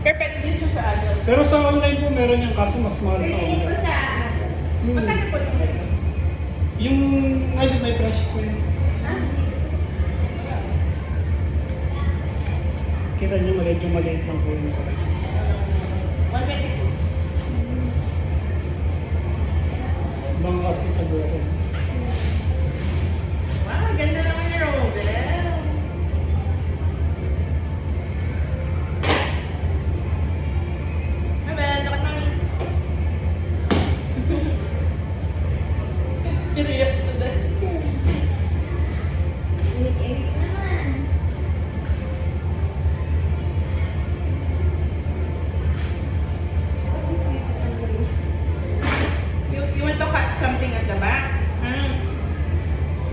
Pero pwede din siya sa adult. Pero sa online po meron yung kaso mas mahal sa Pwede din po online. sa Magkano po yung ganun? Yung, ay, may price po yun. Kita nyo, medyo maliit lang po yung price. 122. Bang kasi sa buhay. Wow, ganda naman yung Robel. Robel, dapat mami. Seryoso na. Init-init naman. You want to cut something at the back?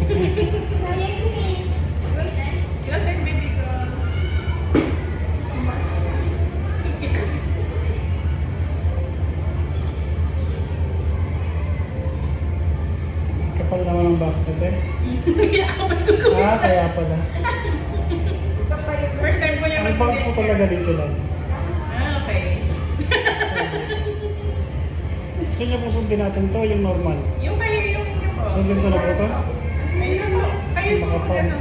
Sayang ko eh. Wait, guys. Yes, and baby ko. Kapal naman ang backpack eh. Ako magkukulit. Ah, kaya pala. Kapag yung First time ko niya Ang box po talaga dito lang. Okay. Gusto niyo po sundin natin to, yung normal. Yung kayo, yung inyo po. Sundin ko na po to. Ayun na po. Kayo po. Makapal. Ano?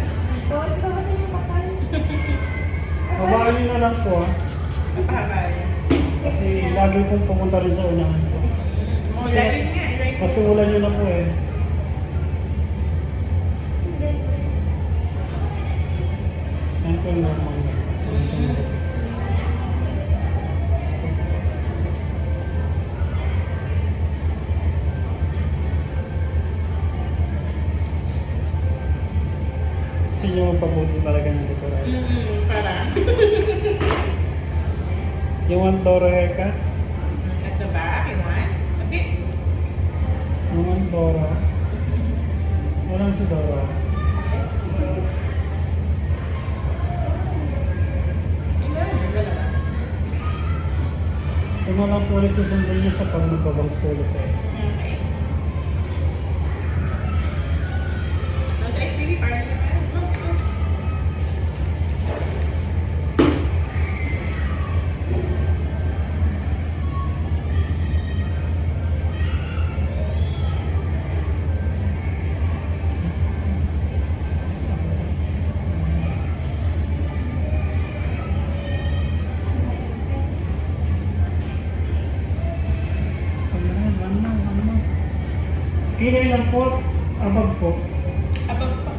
bawas-bawasan yung kapal. Babaan niyo na lang po ah. Napahaba yan. Kasi lagi pong pumunta rin sa unahan. Oh, live nga. Live. Kasi wala niyo na po eh. Yan po yung normal na. So, medyo malapit. Gusto niyo magpabuti talaga ng likuran. Para. You want Doro haircut? At the back, you want? A bit. You want Doro? Walang si Doro. Yes. Yung dalawa. Ito na lang po ulit susundin niyo sa pag magbabangs ko ulit eh. Okay. So, sa SPV, parang close, close. Kilay lang po, abag po. Abang pa.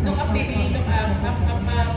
Look up, baby. Look up. Up, up, up.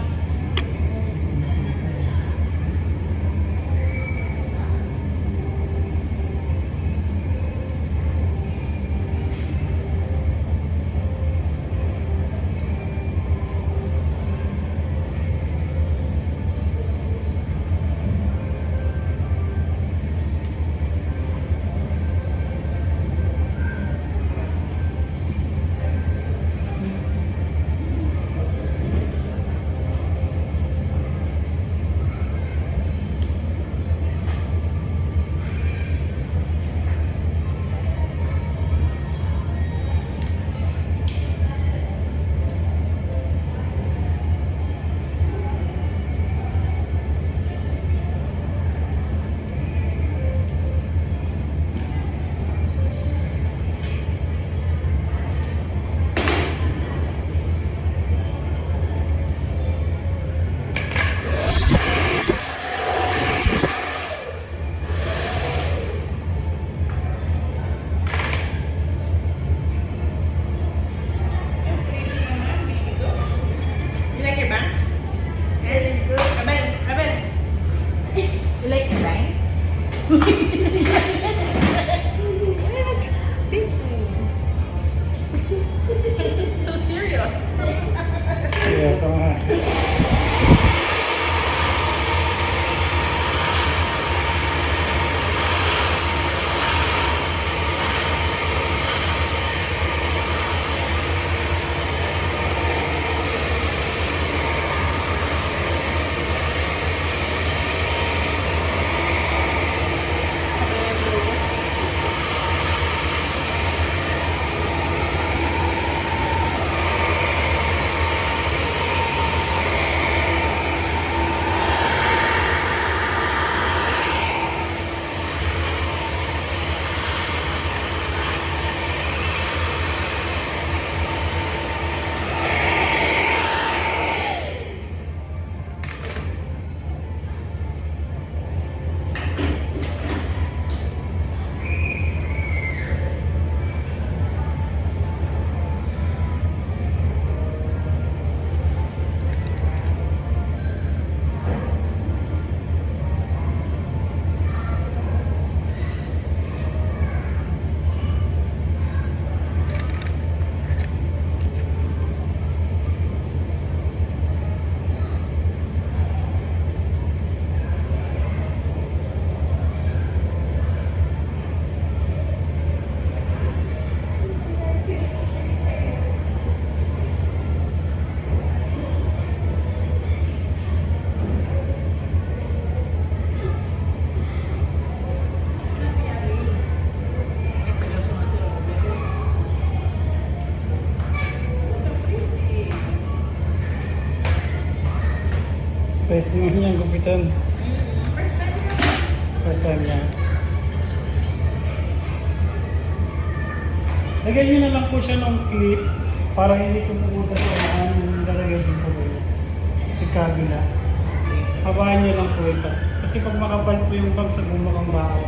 You like your bangs? Very good. Abel, Abel. You like your bangs? So serious. Yes, nga. Pwede mo niyang gupitan. First time na. First time niya. Lagyan niyo na lang po siya ng clip para hindi ko pumunta sa yung lalagay dito po. Sa kabila. Hawakan niyo lang po ito. Kasi pag makapal po yung bagsag mo makang bahaw.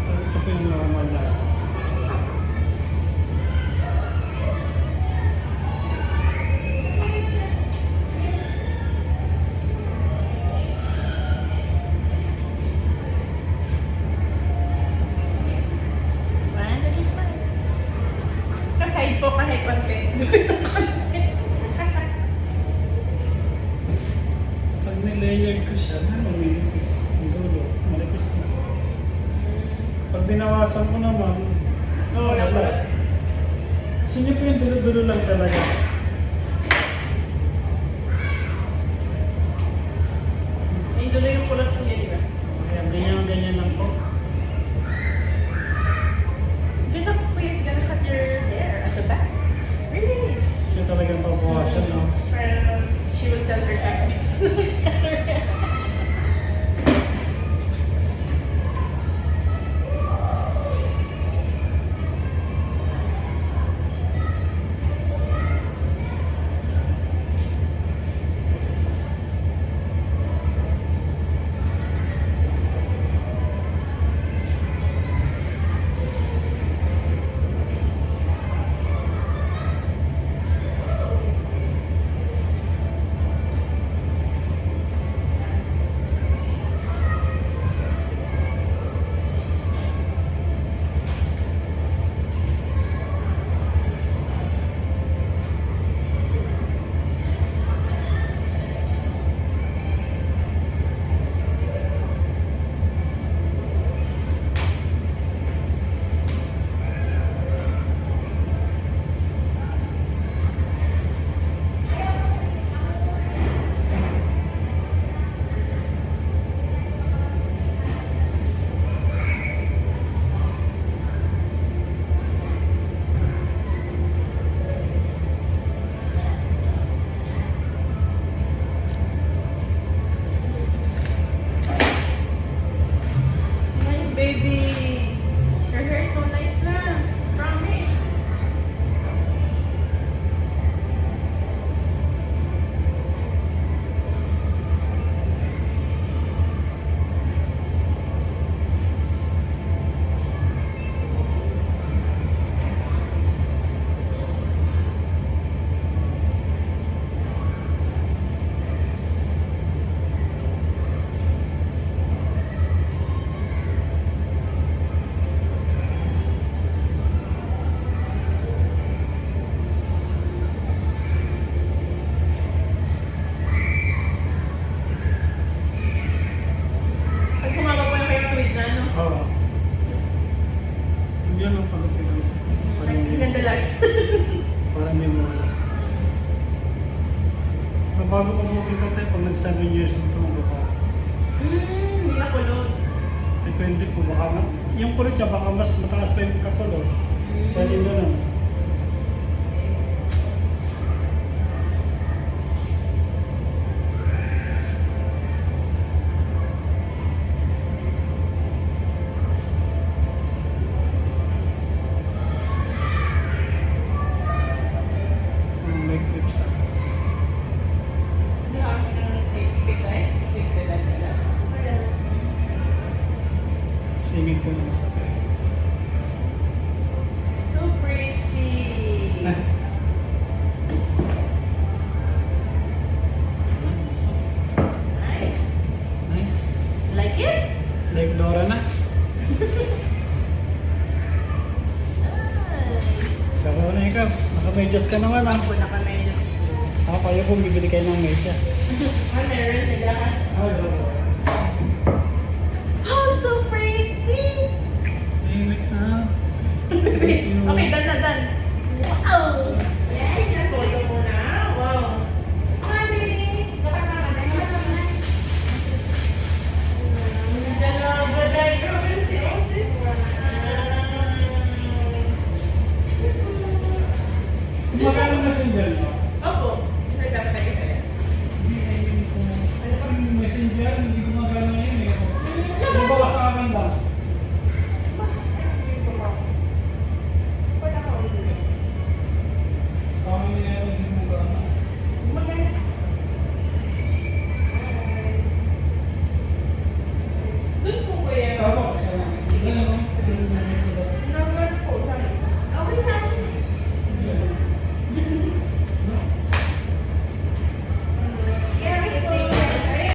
Ito po yung normal na. One, that is fine. Kaside po kahit konti. Pag nilayer ko siya, manipis. Ang dulo, manipis na. Pag binawasan ko naman, Oo, wala. Gusto niyo po yung dulo-dulo lang talaga. May dulo yung kulot po niya, di ba? Ayan, ganyan lang po. Ganda po po is gonna cut your hair at the back. Really? Siya talagang pabawasan, no? Pero she will tell her classmates na she cut her hair. Nice, baby. Your hair is so nice na. Promise. Pag kumaba po yung hair tuwid na, no? Oo. Yan ang pagkapitan ko. Ang ganda lang. Para may mawala. Bago ko makita tayo pag nag 7 years ito magbabago. Hindi na kulot. Depende po baka yung kulot niya baka mas mataas pa yung kakulot. Pwede ganun. May clips ah. Hindi ako nag-take Singin ko naman sa tayo. So pretty. Nice. Nice. Like it? Like Dora na. Nice. Karo na ikaw. Naka-medyas ka naman ah. Ako naka-medyas. Ako kayo kung bibili kayo ng medyas. Meron nila. Ay, oo. Oh, so pretty. Wait na. Okay, done. Wow. Tingnan photo muna. Wow. Hi, baby. Dapat naman. Dalawa tayo. Si Osis. Magkano na single mo? Opo. Isa dapat tayo kaya. Opo, kasi